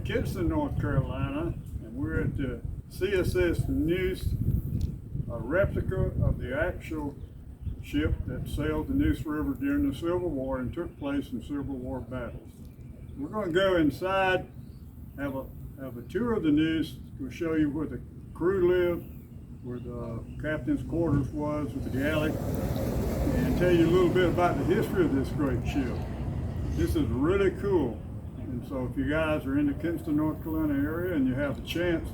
Kinston, North Carolina, and we're at the CSS NEUSE, a replica of the actual ship that sailed the NEUSE River during the Civil War and took place in Civil War battles. We're going to go inside, have a tour of the NEUSE. We'll show you where the crew lived, where the captain's quarters was with the galley, and tell you a little bit about the history of this great ship. This is really cool. And so if you guys are in the Kinston, North Carolina area and you have a chance,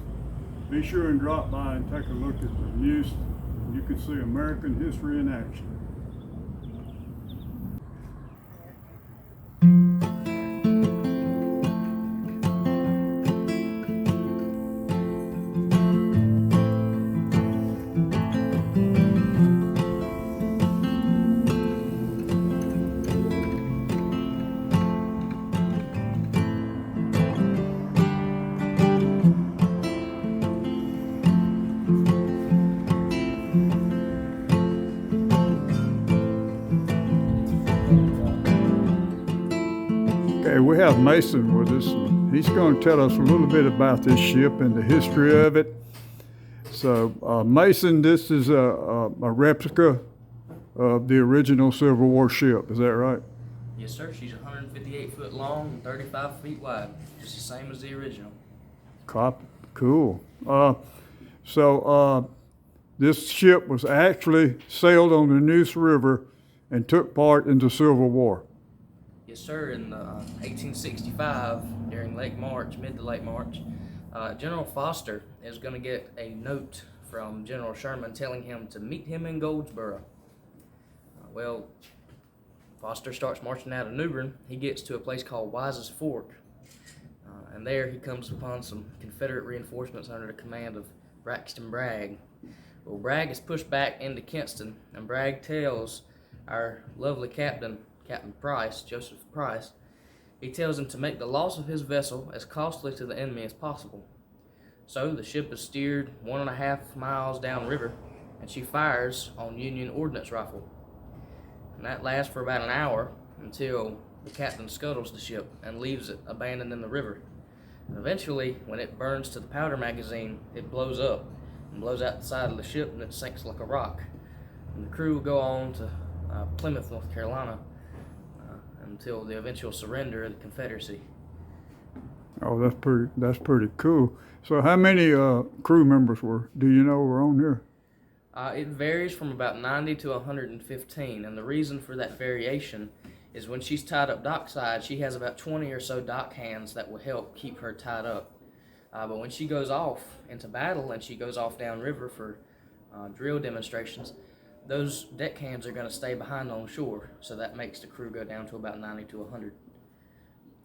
be sure and drop by and take a look at the NEUSE. You can see American history in action. Okay, we have Mason with us. He's going to tell us a little bit about this ship and the history of it. So, Mason, this is a replica of the original Civil War ship. Is that right? Yes, sir. She's 158 foot long and 35 feet wide, just the same as the original. Cool. This ship was actually sailed on the NEUSE River and took part in the Civil War. Yes, sir. In 1865, during mid to late March, General Foster is going to get a note from General Sherman telling him to meet him in Goldsboro. Foster starts marching out of New Bern. He gets to a place called Wise's Fork, and there he comes upon some Confederate reinforcements under the command of Braxton Bragg. Well, Bragg is pushed back into Kinston, and Bragg tells our lovely Captain Price, Joseph Price, he tells him to make the loss of his vessel as costly to the enemy as possible. So the ship is steered 1.5 miles downriver, and she fires on Union ordnance rifle. And that lasts for about an hour until the captain scuttles the ship and leaves it abandoned in the river. And eventually, when it burns to the powder magazine, it blows up and blows out the side of the ship, and it sinks like a rock. And the crew will go on to Plymouth, North Carolina, until the eventual surrender of the Confederacy. Oh, that's pretty cool. So how many crew members were on here? It varies from about 90 to 115, and the reason for that variation is when she's tied up dockside, she has about 20 or so dock hands that will help keep her tied up. But when she goes off into battle and she goes off downriver for drill demonstrations, those deck hands are going to stay behind on shore, so that makes the crew go down to about 90 to 100.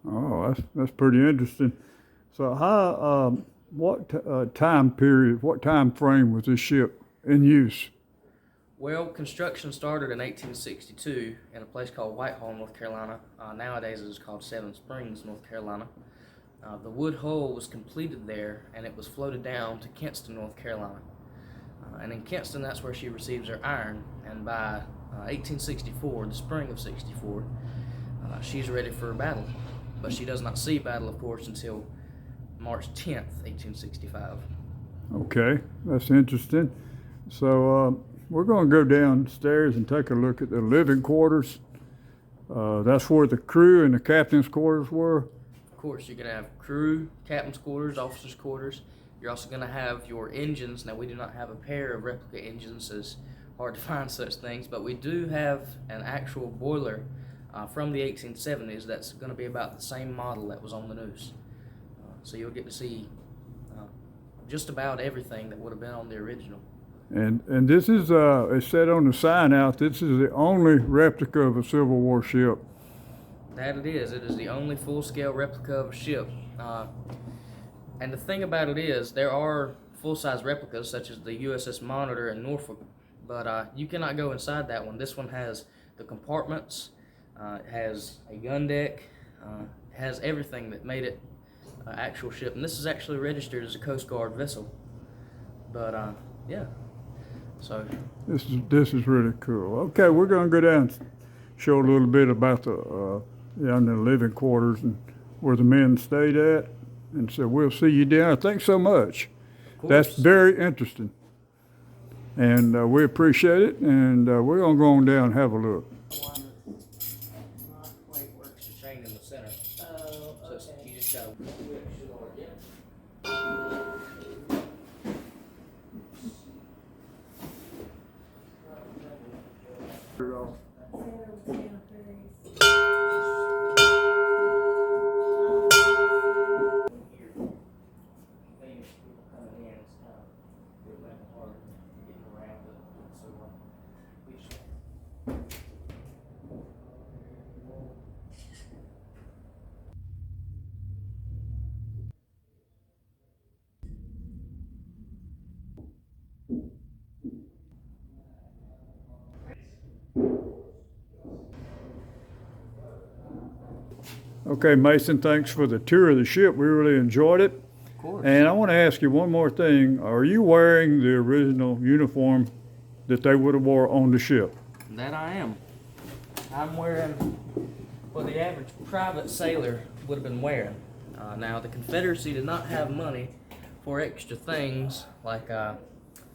Oh, that's pretty interesting. So what time frame was this ship in use? Well, construction started in 1862 in a place called Whitehall, North Carolina. Nowadays it is called Seven Springs, North Carolina. The wood hull was completed there, and it was floated down to Kinston, North Carolina. And in Kinston, that's where she receives her iron. And by 1864, the spring of 64, she's ready for battle. But she does not see battle, of course, until March 10th, 1865. Okay, that's interesting. So we're going to go downstairs and take a look at the living quarters. That's where the crew and the captain's quarters were. Of course, you're going to have crew, captain's quarters, officers' quarters. You're also going to have your engines. Now, we do not have a pair of replica engines. It's hard to find such things, but we do have an actual boiler from the 1870s that's going to be about the same model that was on the NEUSE. So you'll get to see just about everything that would have been on the original. And this is, it said on the sign out, this is the only replica of a Civil War ship. That it is. It is the only full-scale replica of a ship. And the thing about it is, there are full-size replicas such as the USS Monitor in Norfolk, but you cannot go inside that one. This one has the compartments, it has a gun deck, has everything that made it an actual ship. And this is actually registered as a Coast Guard vessel. But yeah, so this is really cool. Okay, we're going to go down and show a little bit about the living quarters and where the men stayed at, And so we'll see you down. Thanks so much. Of That's course. very interesting. And we appreciate it. And we're going to go on down and have a look. Plate works the chain in the center. Oh, So it's, okay. you just gotta. Okay, Mason, thanks for the tour of the ship. We really enjoyed it. Of course. And I want to ask you one more thing. Are you wearing the original uniform that they would have wore on the ship? That I am. I'm wearing what the average private sailor would have been wearing. Now, the Confederacy did not have money for extra things like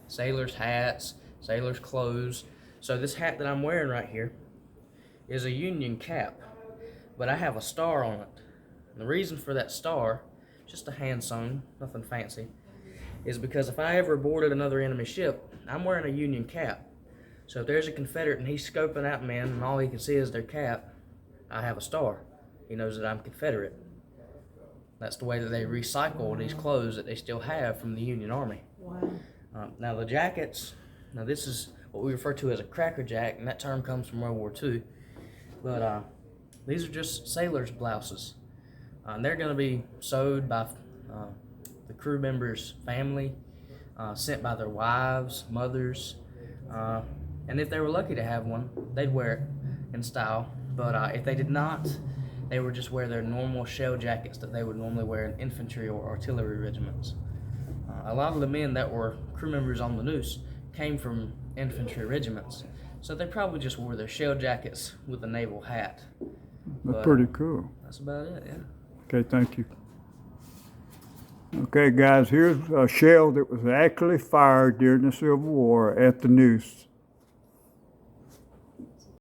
sailors' hats, sailors' clothes. So this hat that I'm wearing right here is a Union cap, but I have a star on it. And the reason for that star, just a hand sewn, nothing fancy, is because if I ever boarded another enemy ship, I'm wearing a Union cap. So if there's a Confederate and he's scoping out men and all he can see is their cap, I have a star. He knows that I'm Confederate. That's the way that they recycle these clothes that they still have from the Union Army. Wow. Now the jackets, now this is what we refer to as a cracker jack, and that term comes from World War II. But these are just sailors' blouses. And they're going to be sewed by the crew members' family, sent by their wives, mothers, and if they were lucky to have one, they'd wear it in style. But if they did not, they would just wear their normal shell jackets that they would normally wear in infantry or artillery regiments. A lot of the men that were crew members on the NEUSE came from infantry regiments, so they probably just wore their shell jackets with a naval hat. That's pretty cool. That's about it, yeah. Okay, thank you. Okay, guys, here's a shell that was actually fired during the Civil War at the NEUSE.